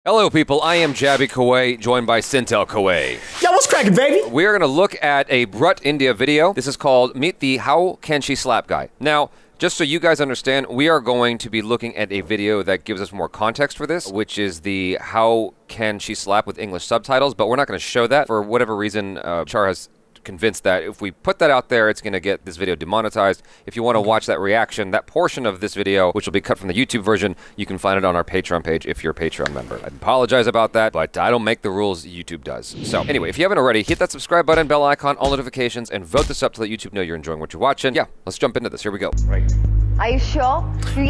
Hello, people. I am Jabby Kawai, joined by Sintel Kawai. Yo, what's cracking, baby? We're going to look at a Brut India video. This is called Meet the How Can She Slap Guy. Now, just so you guys understand, we are going to be looking at a video that gives us more context for this, which is the How Can She Slap with English subtitles, but we're not going to show that. For whatever reason, Char has convinced that if we put that out there, it's going to get this video demonetized. If you want to watch that reaction, that portion of this video, which will be cut from the YouTube version, you can find it on our Patreon page if you're a Patreon member. I apologize about that, but I don't make the rules, YouTube does. So anyway, if you haven't already, hit that subscribe button, bell icon, all notifications, and vote this up to let YouTube know you're enjoying what you're watching. Yeah, let's jump into this. Here we go. Right. Are you sure?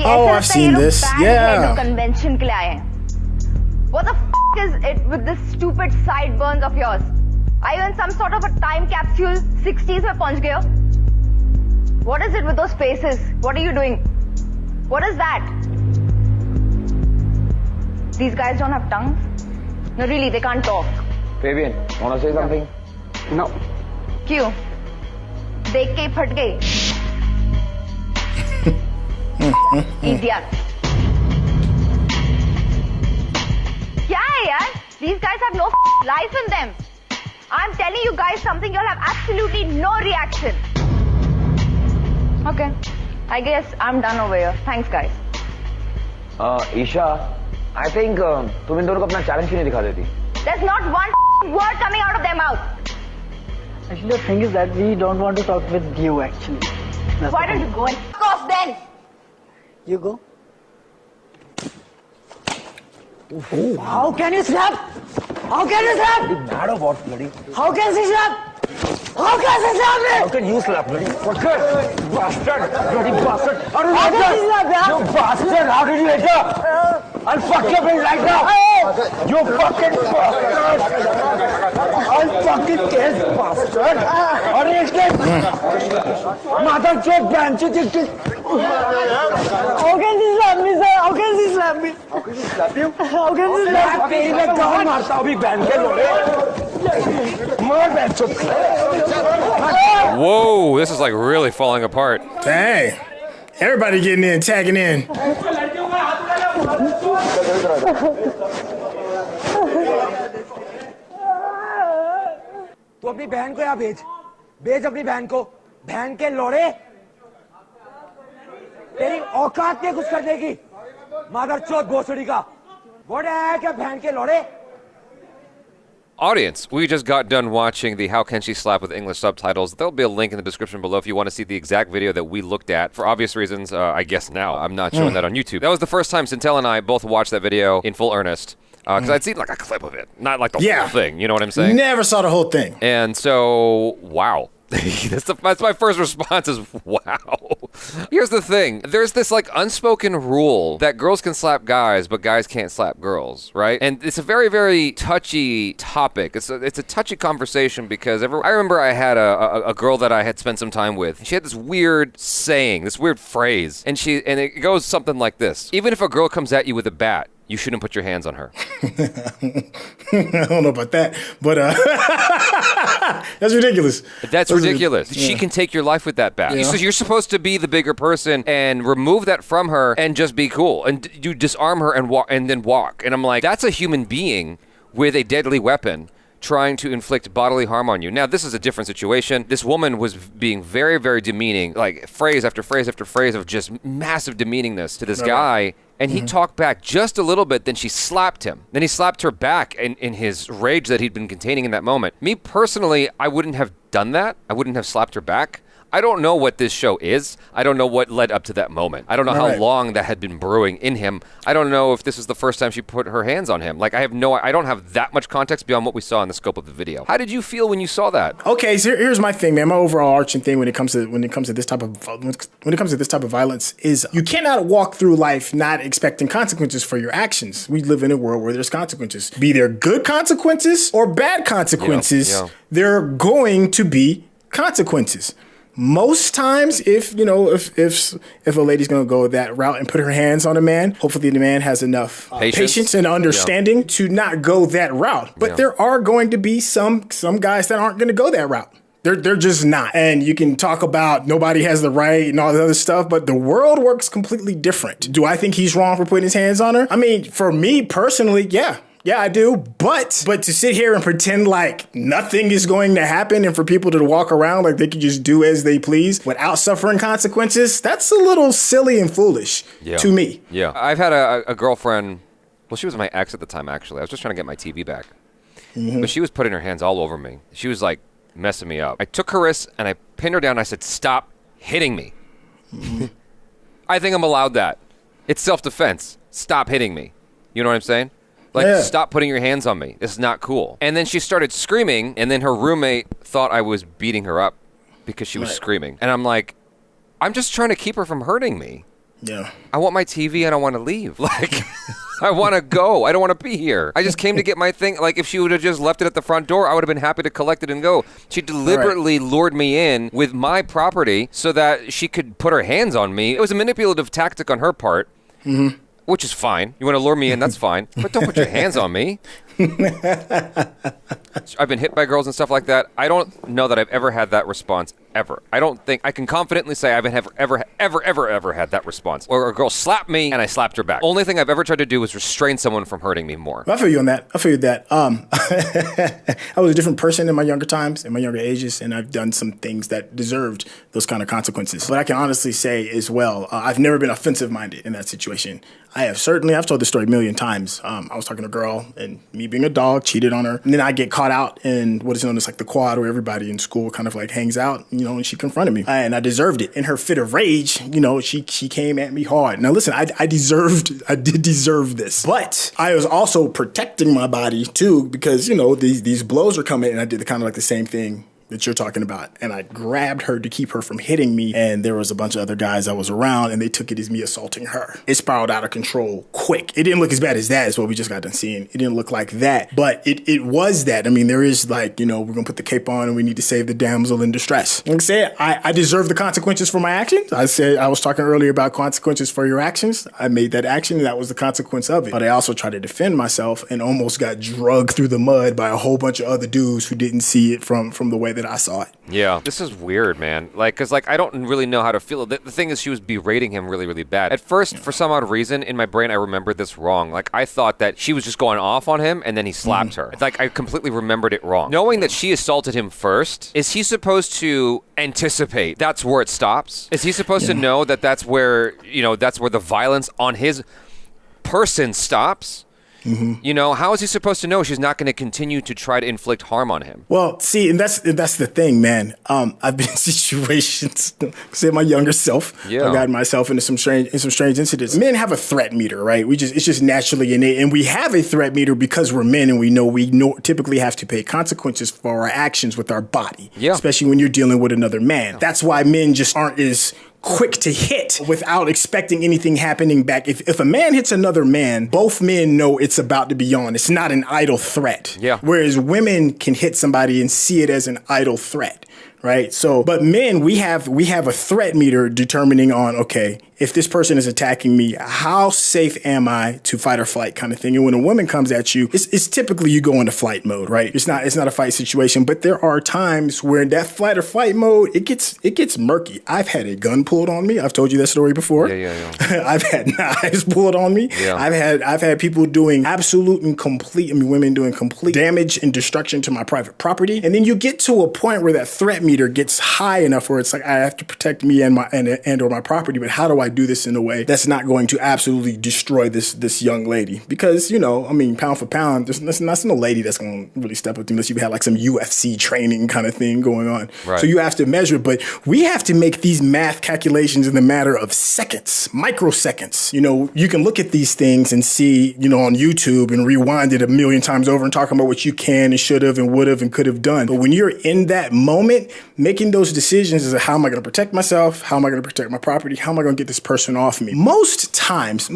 Oh, I've seen this. Yeah. Convention ke liye aaye hain. What the f is it with this stupid sideburns of yours? Are you in some sort of a time capsule? 60s mein pahunch gaye ho? What is it with those faces? What are you doing? What is that? These guys don't have tongues? No, really, they can't talk. Fabian, wanna say something? No. Kyun? Dekh ke hi phat gayi. Idiot. Kya hai yaar? These guys have no life in them. I'm telling you guys something, you'll have absolutely no reaction. Okay. I guess I'm done over here. Thanks, guys. Isha, I think तुम इन दोनों को अपना challenge क्यों नहीं दिखा देती? There's not one word coming out of their mouth. Actually, the thing is that we don't want to talk with you, actually. Why don't you go and f*** off then? You go. Ooh. How can you slap? How can you slap? Are you mad or what, bloody? How can she slap? How can she slap me? How can you slap, bloody? Fucker! Bastard! Bloody bastard! How did you How can enter? she slap me? You bastard! How did you enter? I'll fuck your brain right now! You fucking bastard! I'll fucking kiss bastard! How did you escape? Mother choke branch! How can she slap me, sir? How can she slap me? How can you slap you? How can she slap me? तेरी मैं कौन मारता हूँ अभी बहन के लोड़े? मर बहन चुप। Whoa, this is like really falling apart. Dang. Everybody getting in, tagging in. तू अपनी बहन को यहाँ भेज अपनी बहन को बहन के लोड़े तेरी औकात नहीं कुछ करने की मादर चौथ भोसड़ी का वो है क्या बहन के लोड़े Audience, we just got done watching the How Can She Slap with English subtitles. There'll be a link in the description below if you want to see the exact video that we looked at. For obvious reasons, I guess now I'm not showing that on YouTube. That was the first time Sintel and I both watched that video in full earnest. Because I'd seen like a clip of it, not like the whole thing. You know what I'm saying? Never saw the whole thing. And so, wow. That's my first response is, wow. Here's the thing. There's this like unspoken rule that girls can slap guys, but guys can't slap girls, right? And it's a very, very touchy topic. It's a touchy conversation because I remember I had a girl that I had spent some time with. She had this weird saying, this weird phrase, and it goes something like this. Even if a girl comes at you with a bat, you shouldn't put your hands on her. I don't know about that, but that's ridiculous. That's ridiculous. She can take your life with that bat. Yeah. So you're supposed to be the bigger person and remove that from her and just be cool. And you disarm her and then walk. And I'm like, that's a human being with a deadly weapon trying to inflict bodily harm on you. Now, this is a different situation. This woman was being very, very demeaning, like phrase after phrase after phrase of just massive demeaningness to this guy. And he talked back just a little bit, then she slapped him. Then he slapped her back in his rage that he'd been containing in that moment. Me personally, I wouldn't have done that. I wouldn't have slapped her back. I don't know what this show is. I don't know what led up to that moment. I don't know how long that had been brewing in him. I don't know if this is the first time she put her hands on him. Like, I don't have that much context beyond what we saw in the scope of the video. How did you feel when you saw that? Okay, so here's my thing, man. My overall arching thing when it comes to this type of violence is you cannot walk through life not expecting consequences for your actions. We live in a world where there's consequences. Be there good consequences or bad consequences, there are going to be consequences. Most times, if a lady's gonna go that route and put her hands on a man, hopefully the man has enough patience and understanding to not go that route. But there are going to be some guys that aren't gonna go that route. They're just not. And you can talk about nobody has the right and all the other stuff, but the world works completely different. Do I think he's wrong for putting his hands on her? I mean, for me personally, yeah. Yeah, I do. But to sit here and pretend like nothing is going to happen and for people to walk around like they can just do as they please without suffering consequences, that's a little silly and foolish to me. Yeah. I've had a girlfriend, well, she was my ex at the time, actually. I was just trying to get my TV back. Mm-hmm. But she was putting her hands all over me. She was like messing me up. I took her wrist and I pinned her down and I said, stop hitting me. Mm-hmm. I think I'm allowed that. It's self-defense. Stop hitting me. You know what I'm saying? Like, stop putting your hands on me. This is not cool. And then she started screaming, and then her roommate thought I was beating her up because she was screaming. And I'm like, I'm just trying to keep her from hurting me. Yeah. I want my TV and I want to leave. Like, I want to go. I don't want to be here. I just came to get my thing. Like, if she would have just left it at the front door, I would have been happy to collect it and go. She deliberately lured me in with my property so that she could put her hands on me. It was a manipulative tactic on her part. Mm-hmm. Which is fine. You want to lure me in, that's fine. But don't put your hands on me. I've been hit by girls and stuff like that. I don't know that I've ever had that response, ever. I don't think, I can confidently say I haven't ever had that response. Or a girl slapped me and I slapped her back. Only thing I've ever tried to do was restrain someone from hurting me more. I feel you on that. I was a different person in my younger times, in my younger ages, and I've done some things that deserved those kind of consequences. But I can honestly say as well, I've never been offensive-minded in that situation. I've told this story a million times. I was talking to a girl, and me being a dog, cheated on her. And then I get caught out in what is known as like the quad, where everybody in school kind of like hangs out, and she confronted me. And I deserved it. In her fit of rage, she came at me hard. Now listen, I did deserve this. But I was also protecting my body too, because, these blows are coming, and I did the kind of like the same thing that you're talking about. And I grabbed her to keep her from hitting me. And there was a bunch of other guys that was around, and they took it as me assaulting her. It spiraled out of control quick. It didn't look as bad as that, is what we just got done seeing. It didn't look like that, but it was that. I mean, there is like, we're going to put the cape on and we need to save the damsel in distress. Like I said, I deserve the consequences for my actions. I was talking earlier about consequences for your actions. I made that action, and that was the consequence of it. But I also tried to defend myself and almost got drugged through the mud by a whole bunch of other dudes who didn't see it from the way that I saw it. Yeah. This is weird, man. Because I don't really know how to feel. The thing is, she was berating him really, really bad. At first, for some odd reason, in my brain, I remembered this wrong. Like, I thought that she was just going off on him, and then he slapped her. It's like I completely remembered it wrong. Knowing that she assaulted him first, is he supposed to anticipate that's where it stops? Is he supposed to know that that's where the violence on his person stops? Mm-hmm. How is he supposed to know she's not going to continue to try to inflict harm on him? Well, see, and that's the thing, man. I've been in situations, say my younger self, I've gotten myself into some strange incidents. Men have a threat meter, right? It's just naturally innate, and we have a threat meter because we're men, and we know typically have to pay consequences for our actions with our body, especially when you're dealing with another man. That's why men just aren't as quick to hit without expecting anything happening back. If a man hits another man, both men know it's about to be on. It's not an idle threat. Yeah. Whereas women can hit somebody and see it as an idle threat. Right. So, but men, we have a threat meter determining on, okay, if this person is attacking me, how safe am I to fight or flight kind of thing? And when a woman comes at you, it's typically you go into flight mode, right? It's not a fight situation, but there are times where in that flight or flight mode, it gets murky. I've had a gun pulled on me. I've told you that story before. Yeah. I've had knives pulled on me. Yeah. I've had people doing women doing complete damage and destruction to my private property. And then you get to a point where that threat meter gets high enough where it's like, I have to protect me and or my property, but how do I do this in a way that's not going to absolutely destroy this young lady? Because, pound for pound, there's no lady that's going to really step up to me unless you've had like some UFC training kind of thing going on. Right. So you have to measure, but we have to make these math calculations in the matter of seconds, microseconds. You can look at these things and see, on YouTube and rewind it a million times over and talk about what you can and should have and would have and could have done. But when you're in that moment, making those decisions is how am I going to protect myself? How am I going to protect my property? How am I going to get this person off me? Most times,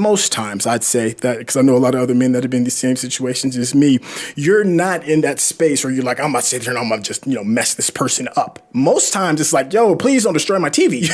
I'd say that, because I know a lot of other men that have been in the same situations as me, you're not in that space where you're like, I'm about to sit here and I'm going to just, mess this person up. Most times it's like, yo, please don't destroy my TV.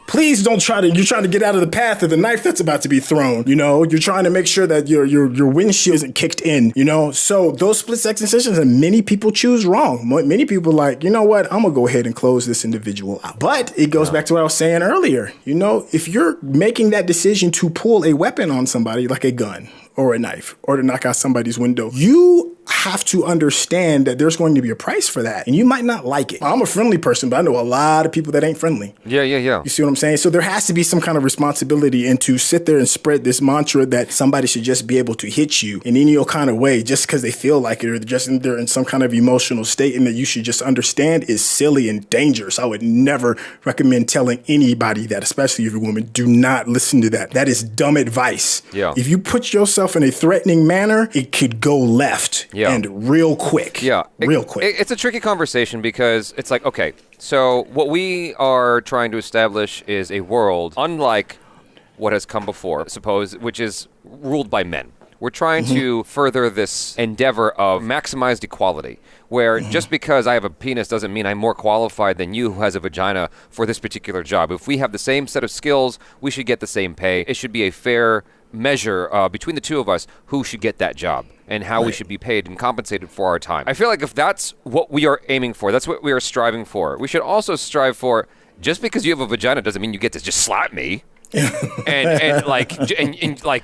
Please don't you're trying to get out of the path of the knife that's about to be thrown. You're trying to make sure that your windshield isn't kicked in, So those split second decisions, and many people choose wrong. Many people like, you know what? I'm I'm gonna go ahead and close this individual out. But it goes back to what I was saying earlier. You know, if you're making that decision to pull a weapon on somebody like a gun or a knife or to knock out somebody's window, you have to understand that there's going to be a price for that, and you might not like it. I'm a friendly person, but I know a lot of people that ain't friendly. Yeah. You see what I'm saying? So there has to be some kind of responsibility, and to sit there and spread this mantra that somebody should just be able to hit you in any kind of way just because they feel like it, or they're in some kind of emotional state, and that you should just understand is silly and dangerous. I would never recommend telling anybody that, especially if you're a woman. Do not listen to that. That is dumb advice. Yeah. If you put yourself in a threatening manner, it could go left. Yeah. And real quick. Yeah. Real quick. It's a tricky conversation because it's like, okay, so what we are trying to establish is a world unlike what has come before, suppose, which is ruled by men. We're trying to further this endeavor of maximized equality, where just because I have a penis doesn't mean I'm more qualified than you who has a vagina for this particular job. If we have the same set of skills, we should get the same pay. It should be a fair measure between the two of us who should get that job and how we should be paid and compensated for our time. I feel like if that's what we are aiming for, that's what we are striving for, we should also strive for, just because you have a vagina doesn't mean you get to just slap me. and like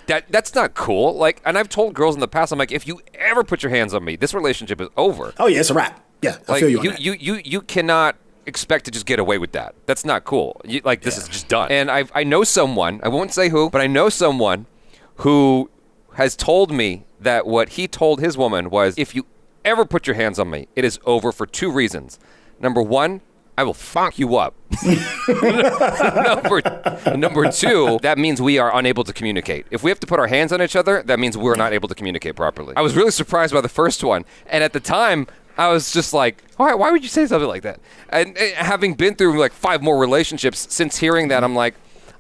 that's not cool. Like, and I've told girls in the past, I'm like, if you ever put your hands on me, this relationship is over. Oh yeah, it's a wrap. Yeah, I like, feel you on that. You cannot expect to just get away with that. That's not cool. This is just done. And I know someone, I won't say who, but I know someone who has told me that what he told his woman was, if you ever put your hands on me, it is over for two reasons. Number one, I will fuck you up. Number two, that means we are unable to communicate. If we have to put our hands on each other, that means we're not able to communicate properly. I was really surprised by the first one. And at the time, I was just like, why would you say something like that? And having been through like 5 more relationships since hearing that, I'm like,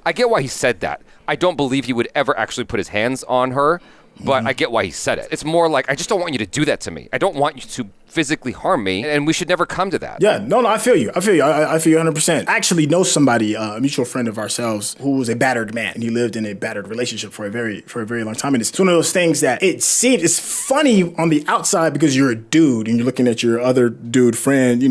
I get why he said that. I don't believe he would ever actually put his hands on her, but I get why he said it. It's more like, I just don't want you to do that to me. I don't want you to physically harm me, and we should never come to that. Yeah, no, I feel you. I feel you 100%. I actually know somebody, a mutual friend of ourselves, who was a battered man, and he lived in a battered relationship for a very long time. And it's one of those things that it's funny on the outside because you're a dude and you're looking at your other dude friend,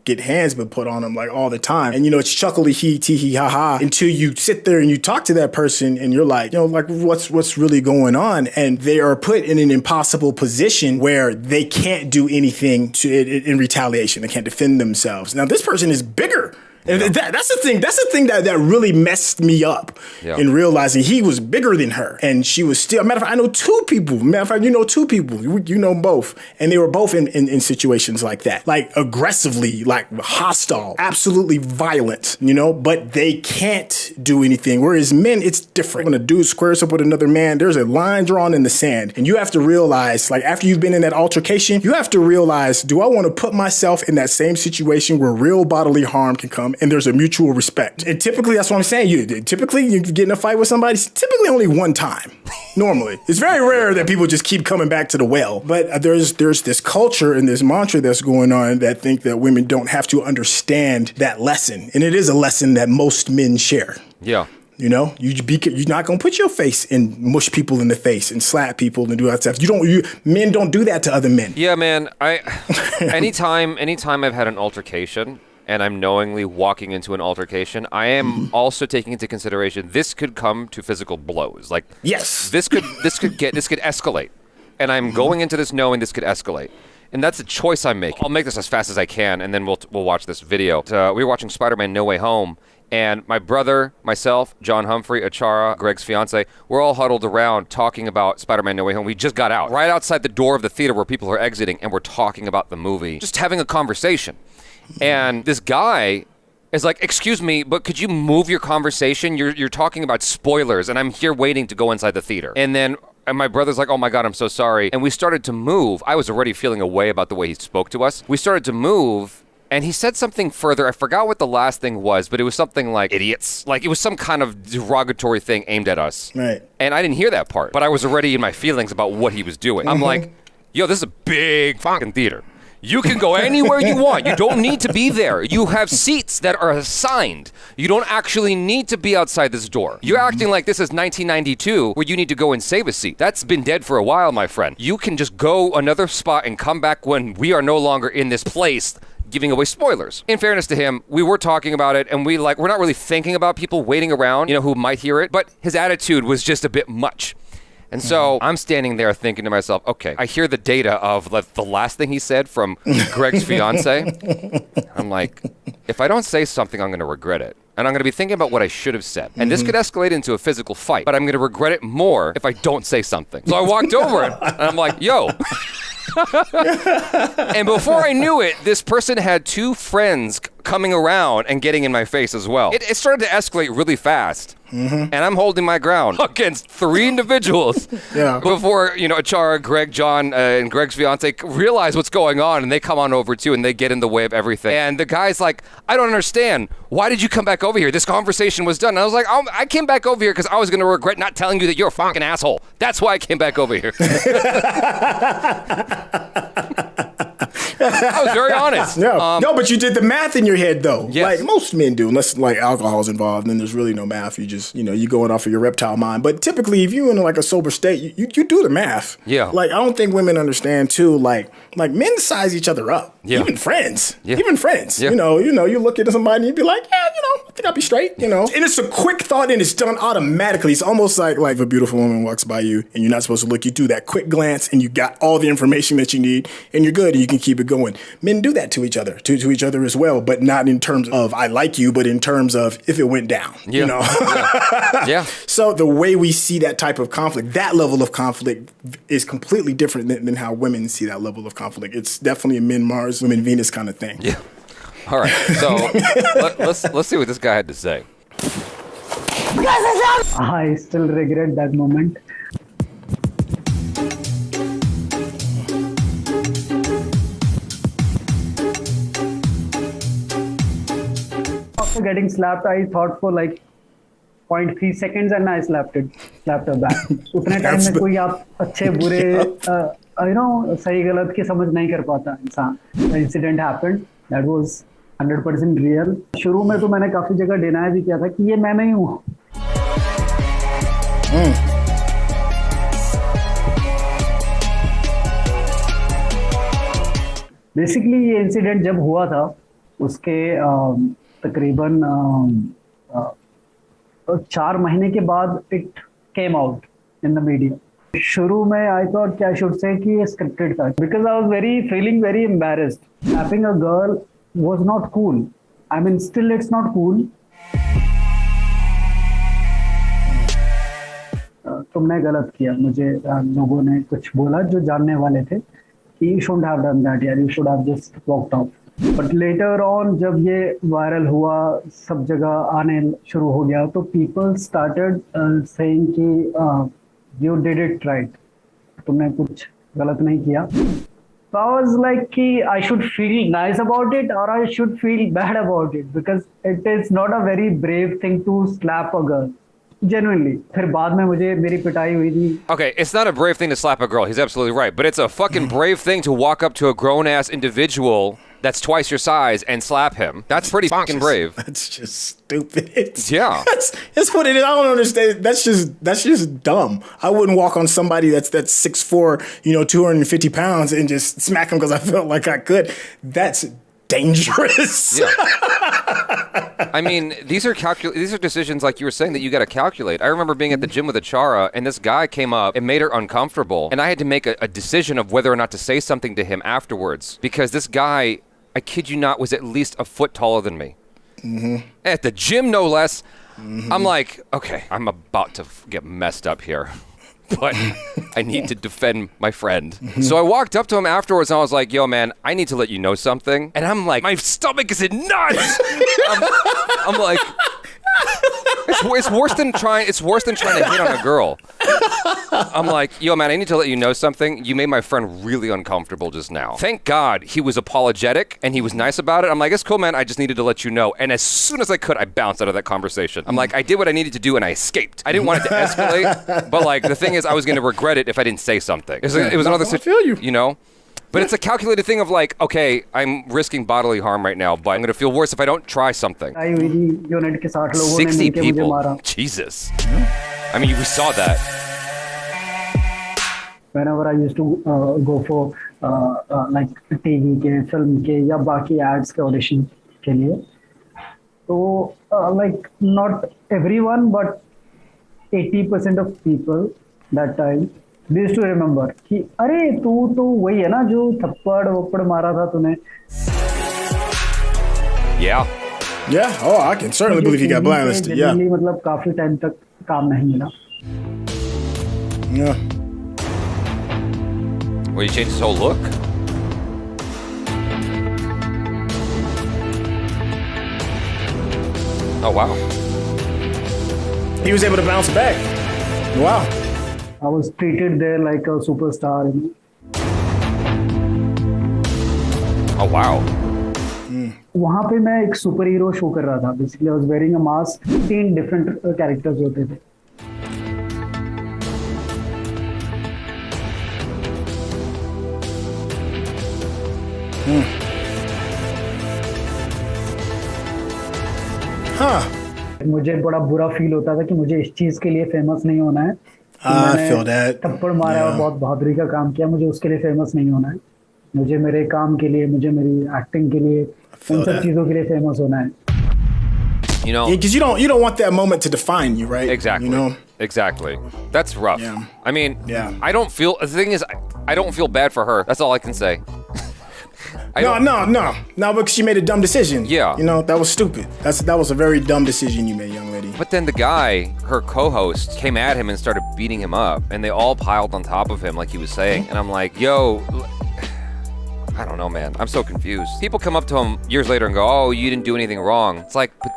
get hands been put on him like all the time, and it's chuckly he tee hee ha ha until you sit there and you talk to that person and you're like, like what's really going on, and they are put in an impossible position where they can't do anything in retaliation. They can't defend themselves. Now, this person is bigger. And that's the thing. That's the thing that really messed me up in realizing he was bigger than her, and she was still. Matter of fact, I know 2 people. Matter of fact, you know 2 people. You know both, and they were both in situations like that, like aggressively, like hostile, absolutely violent. But they can't do anything. Whereas men, it's different. When a dude squares up with another man, there's a line drawn in the sand, and you have to realize, like after you've been in that altercation, you have to realize: do I want to put myself in that same situation where real bodily harm can come? And there's a mutual respect. And typically, that's what I'm saying. You get in a fight with somebody, typically only one time. Normally. It's very rare that people just keep coming back to the well. But there's this culture and this mantra that's going on that think that women don't have to understand that lesson. And it is a lesson that most men share. Yeah. You're not gonna put your face and mush people in the face and slap people and do that stuff. Men don't do that to other men. Yeah, man. Anytime I've had an altercation and I'm knowingly walking into an altercation, I am also taking into consideration this could come to physical blows. Like, yes, this could escalate, and I'm going into this knowing this could escalate, and that's a choice I'm making. I'll make this as fast as I can, and then we'll watch this video. We were watching Spider-Man: No Way Home, and my brother, myself, John Humphrey, Achara, Greg's fiance, we're all huddled around talking about Spider-Man: No Way Home. We just got out, right outside the door of the theater where people are exiting, and we're talking about the movie, just having a conversation. And this guy is like, excuse me, but could you move your conversation? You're talking about spoilers, and I'm here waiting to go inside the theater. And my brother's like, oh my God, I'm so sorry. And we started to move. I was already feeling a way about the way he spoke to us. We started to move, and he said something further. I forgot what the last thing was, but it was something like idiots. Like, it was some kind of derogatory thing aimed at us. Right. And I didn't hear that part, but I was already in my feelings about what he was doing. I'm like, yo, this is a big fucking theater. You can go anywhere you want. You don't need to be there. You have seats that are assigned. You don't actually need to be outside this door. You're acting like this is 1992 where you need to go and save a seat. That's been dead for a while, my friend. You can just go another spot and come back when we are no longer in this place giving away spoilers. In fairness to him, we were talking about it, and we're not really thinking about people waiting around, who might hear it, but his attitude was just a bit much. And so I'm standing there thinking to myself, okay, I hear the data of the last thing he said from Greg's fiance. I'm like, if I don't say something, I'm going to regret it. And I'm going to be thinking about what I should have said. And this could escalate into a physical fight, but I'm going to regret it more if I don't say something. So I walked over and I'm like, yo. And before I knew it, this person had two friends coming around and getting in my face as well. It started to escalate really fast. And I'm holding my ground against three individuals before, Achara, Greg, John, and Greg's fiance realize what's going on, and they come on over too, and they get in the way of everything. And the guy's like, I don't understand. Why did you come back over here? This conversation was done. And I was like, I came back over here because I was going to regret not telling you that you're a fucking asshole. That's why I came back over here. I was very honest. No, but you did the math in your head, though. Yes. Like most men do, unless alcohol's involved, then there's really no math. You just, you're going off of your reptile mind. But typically, if you're in a sober state, you do the math. Yeah. I don't think women understand too. Like men size each other up. Yeah. Even friends. Yeah. Even friends. Yeah. You look at somebody and you be like, I think I'll be straight. And it's a quick thought and it's done automatically. It's almost like if a beautiful woman walks by you and you're not supposed to look, you do that quick glance and you got all the information that you need and you're good and you can keep it going. Men do that to each other, to each other as well, but not in terms of I like you, but in terms of if it went down. Yeah. So the way we see that type of conflict, that level of conflict is completely different than how women see that level of conflict. It's definitely a men Mars, women Venus kind of thing. Yeah. All right. So let's see what this guy had to say. I still regret that moment. After getting slapped, I thought for 0.3 seconds and I slapped her back. उतने time में कोई आप अच्छे बुरे सही गलत की समझ नहीं कर पाता इंसान. The incident happened. That was 100% real. शुरू में तो मैंने काफी जगह डिनाई भी किया था कि ये मैं नहीं हूँ. बेसिकली ये इंसिडेंट जब हुआ था उसके तकरीबन 4 महीने के बाद it came out in the media. शुरू में आई थॉट क्या शुड से कि ये स्क्रिप्टेड था because I was feeling very embarrassed. Snapping a girl was not cool. I mean still it's not cool. तुमने गलत किया. मुझे लोगों ने कुछ बोला जो जानने वाले थे कि you shouldn't have done that यार, you should have just walked out. But later on जब ये वायरल हुआ सब जगह आने शुरू हो गया तो people started saying कि you did it right, तुमने कुछ गलत नहीं किया. So I was like कि I should feel nice about it or I should feel bad about it because it is not a very brave thing to slap a girl. Genuinely. फिर बाद में मुझे मेरी पिटाई हुई थी. Okay, it's not a brave thing to slap a girl. He's absolutely right. But it's a fucking brave thing to walk up to a grown-ass individual that's twice your size and slap him. That's pretty fucking brave. That's just stupid. Yeah. That's what it is. I don't understand. That's just dumb. I wouldn't walk on somebody that's 6'4", 250 pounds and just smack him because I felt like I could. That's dangerous. Yeah. I mean, these are decisions, like you were saying, that you got to calculate. I remember being at the gym with Achara, and this guy came up and made her uncomfortable, and I had to make a decision of whether or not to say something to him afterwards, because this guy, I kid you not, was at least a foot taller than me. Mm-hmm. At the gym, no less. Mm-hmm. I'm like, okay, I'm about to get messed up here. But I need to defend my friend. Mm-hmm. So I walked up to him afterwards and I was like, yo, man, I need to let you know something. And I'm like, my stomach is in knots. I'm like, it's worse than trying to hit on a girl. I'm like, yo, man, I need to let you know something. You made my friend really uncomfortable just now. Thank God he was apologetic and he was nice about it. I'm like, it's cool, man. I just needed to let you know. And as soon as I could, I bounced out of that conversation. I'm like, I did what I needed to do and I escaped. I didn't want it to escalate. But the thing is, I was going to regret it if I didn't say something. It was another situation, But it's a calculated thing of okay, I'm risking bodily harm right now, but I'm going to feel worse if I don't try something. 60 people. Jesus. I mean, we saw that. whenever I used to go for like TV के film के या बाकी ads के audition के लिए तो like not everyone but 80% of people that time they used to remember कि अरे तू तो वही है ना जो थप्पड़ वप्पड़ मारा था तूने. Yeah. Yeah. Oh, I can certainly believe he got blacklisted. Yeah. मतलब काफी टाइम तक काम नहीं मिला. Yeah. Well, he changed his whole look. Oh wow. He was able to bounce back. Wow. I was treated there like a superstar. Oh wow. वहाँ पे मैं एक सुपर हीरो शो कर रहा था. Basically I was wearing a mask. 3 different characters होते थे. मुझे बड़ा बुरा फील होता था कि मुझे इस चीज के लिए फेमस नहीं होना है. थप्पड़ मारा और बहुत बहादुरी का काम किया. मुझे उसके लिए फेमस नहीं होना है. मुझे मेरे काम के लिए, मुझे मेरी एक्टिंग के लिए, उन सब चीजों के लिए फेमस होना है. You know, because you don't want that moment to define you, right? Exactly. You know, exactly. That's rough. Yeah. I mean, yeah. I don't feel. The thing is, I don't feel bad for her. That's all I can say. No, because she made a dumb decision. Yeah. You know, that was stupid. That was a very dumb decision you made, young lady. But then the guy, her co-host, came at him and started beating him up, and they all piled on top of him, like he was saying. And I'm like, yo. I don't know, man. I'm so confused. People come up to him years later and go, oh, you didn't do anything wrong. It's like, but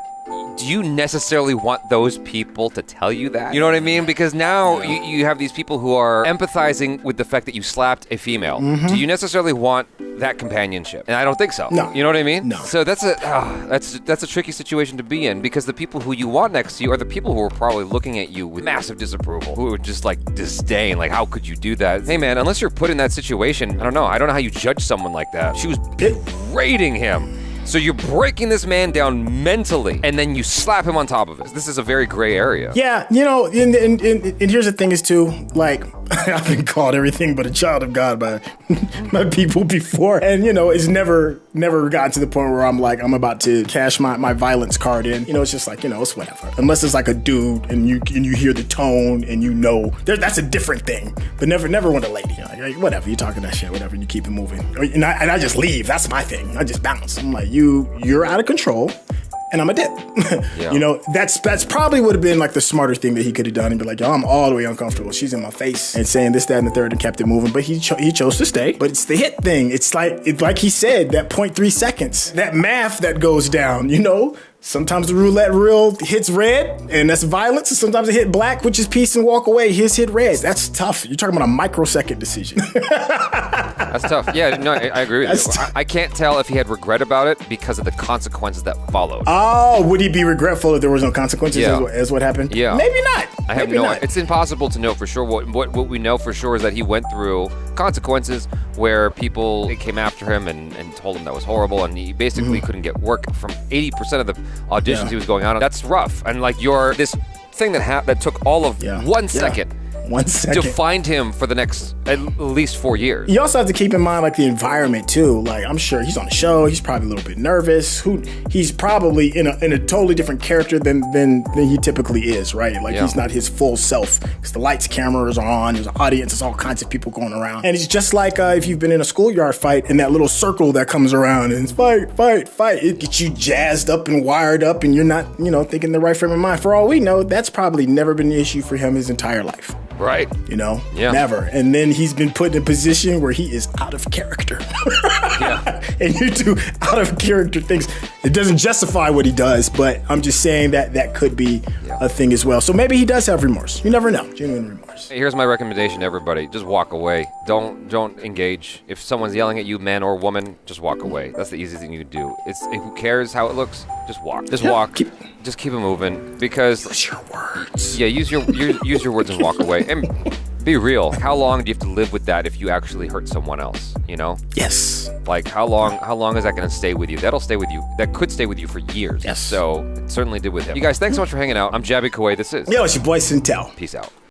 do you necessarily want those people to tell you that? You know what I mean? Because now you have these people who are empathizing with the fact that you slapped a female. Mm-hmm. Do you necessarily want that companionship? And I don't think so. No. You know what I mean? No. So that's a tricky situation to be in, because the people who you want next to you are the people who are probably looking at you with massive disapproval, who are just like disdain, like, how could you do that? Hey man, unless you're put in that situation, I don't know how you judge someone like that. She was berating him. So you're breaking this man down mentally, and then you slap him on top of it. This is a very gray area. Yeah, you know, and here's the thing is too, like, I've been called everything but a child of God by people before, and you know, it's never gotten to the point where I'm like, I'm about to cash my violence card in. You know, it's just like, you know, it's whatever. Unless it's like a dude and you hear the tone and you know, that's a different thing. But never want a lady. You know, like, whatever, you talking that shit, whatever, and you keep it moving. And I just leave. That's my thing. I just bounce. I'm like, you're out of control. And I'm a dip. Yeah. You know, that's probably would have been like the smarter thing that he could have done and be like, yo, I'm all the way uncomfortable. She's in my face and saying this, that, and the third and kept it moving. But he chose to stay. But it's the hit thing. It's like he said, that 0.3 seconds, that math that goes down, you know? Sometimes the roulette reel hits red, and that's violence. And sometimes it hit black, which is peace and walk away. His hit red. That's tough. You're talking about a microsecond decision. That's tough. Yeah, no, I agree with you. I can't tell if he had regret about it because of the consequences that followed. Oh, would he be regretful if there was no consequences as what happened? Yeah. Maybe not. I have no idea. It's impossible to know for sure. What we know for sure is that he went through consequences where people came after him and told him that was horrible, and he basically couldn't get work from 80% of the auditions he was going on. That's rough. And like this thing that took all of 1 second. 1 second. To find him for the next at least 4 years. You also have to keep in mind like the environment too. Like I'm sure he's on the show. He's probably a little bit nervous. He's probably in a totally different character than he typically is, right? Like he's not his full self because the lights, cameras are on. There's an audience. There's all kinds of people going around. And it's just like if you've been in a schoolyard fight and that little circle that comes around and it's fight, fight, fight. It gets you jazzed up and wired up and you're not, thinking the right frame of mind. For all we know, that's probably never been an issue for him his entire life. Right. Never. And then he's been put in a position where he is out of character. And you do out of character things. It doesn't justify what he does, but I'm just saying that could be a thing as well. So maybe he does have remorse. You never know. Genuine remorse. Here's my recommendation to everybody. Just walk away. Don't engage. If someone's yelling at you, man or woman, just walk away. That's the easiest thing you can do. Who cares how it looks? Just walk. Just walk. Just keep it moving because use your words. Yeah, use your words and walk away. And be real. How long do you have to live with that if you actually hurt someone else? Yes. Like how long is that going to stay with you? That'll stay with you. That could stay with you for years. Yes. So it certainly did with him. You guys, thanks so much for hanging out. I'm Jabby Kuwait. This is Yo, it's your boy Sintel. Peace out.